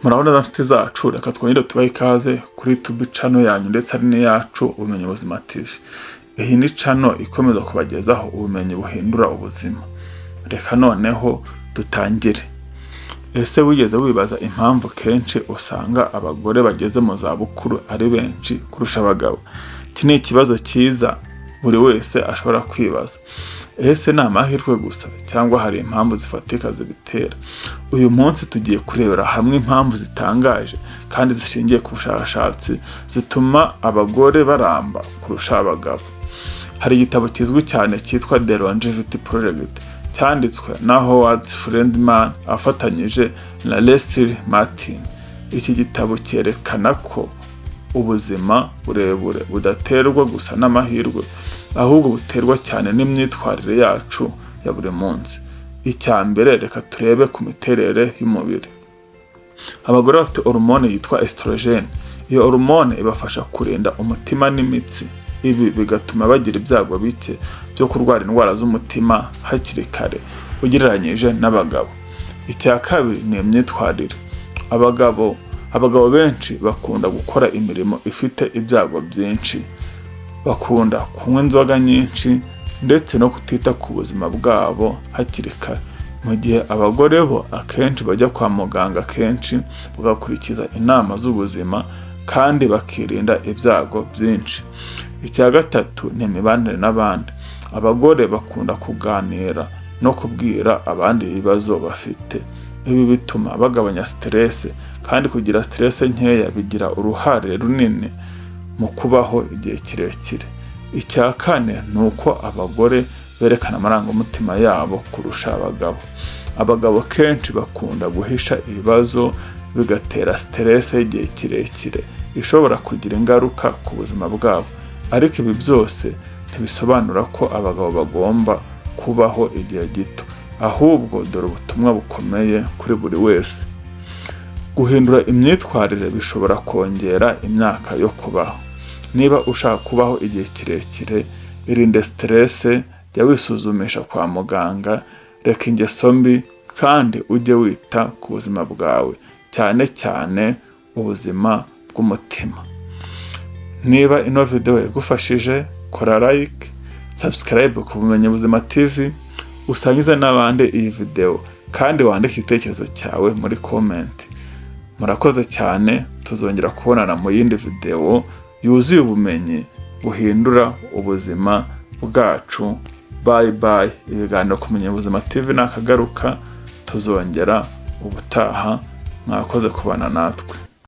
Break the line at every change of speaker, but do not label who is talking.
Muraho neza nshuti zacu, reka twongere tubahe ikaze kuri YouTube channel yanyu ndetse ari n'iyacu Ubumenyi Buzima TV. Iyi ni channel ikomeza kubagezaho ubumenyi buhindura ubuzima. Reka noneho dutangire. Ese wigeze wibaza impamvu kenshi usanga abagore bageze mu za bukuru ari benshi kurusha abagabo? Iki ni ikibazo cyiza buri wese ashobora kwibaza. Ese ni amahirwe gusa cyangwa hari impamvu zifatika zibitera? Uyu munsi tugiye kurebera hamwe impamvu zitangaje kandi zishingiye ku bushakashatsi zituma abagore baramba kurusha abagabo. Hari igitabo kizwi cyane cyitwa The Longevity Project cyanditswe na Friedman afatanyije na Leslie Martin. Iki gitabo cyerekana ko ubuzima burebure budaterwa gusa n'amahirwe, ahubwo buterwa cyane n'imyitwarire yacu ya buri munsi. Icya mbere, reka turebe ku miterere y'umubiri. Abagore bafite hormone yitwa estrogen. Iyo hormone ibafasha kurinda umutima n'imitsi. Ibi bigatuma bagira ibyago bike byo kurwara indwara z'umutima hakiri kare ugereranyije n'abagabo. Icya kabiri ni imyitwarire. Abagabo benshi bakunda gukora imirimo ifite ibyago byinshi. Bakunda kunywa inzoga nyinshi ndetse no kutita ku buzima bwabo hakiri kare, mu gihe abagore bo akenshi bajya kwa muganga kenshi bagakurikiza inama z'ubuzima kandi bakirinda ibyago byinshi. Icya gatatu ni imibanire n'abandi. Abagore bakunda kuganira no kubwira abandi ibibazo bafite. Ibi bituma bagabanya stress, kandi kugira stress nkeya bigira uruhare runini mu kubaho igihe kirekire. Icya kane ni uko abagore berekana amarangamutima yabo kurusha abagabo. Abagabo kenshi bakunda guhisha ibibazo bigatera stress y'igihe kirekire ishobora kugira ingaruka ku buzima bwabo. Ariko ibi byose ntibisobanura ko abagabo bagomba kubaho igihe gito, ahubwo dore ubutumwa bukomeye kuri buri wese. Guhindura imyitwarire bishobora kongera imyaka yo kubaho. Niba ushaka kubaho igihe kirekire, irinde stress, jya wisuzumisha kwa muganga, reka ingeso mbi kandi ujye wita ku buzima bwawe, cyane cyane ubuzima bw'umutima. Niba ino video igufashije, kora like, subscribe ku Bumenyi Buzima TV, usangize n'abandi iyi video kandi wandike igitekerezo cyawe muri comment. Murakoze cyane, tuzongera kubonana mu yindi video yuzuye ubumenyi buhindura ubuzima bwacu. Bye bye. Ibiganiro ku Bumenyi Buzima TV nakagaruka, tuzongera ubutaha. Mwakoze kubana natwe.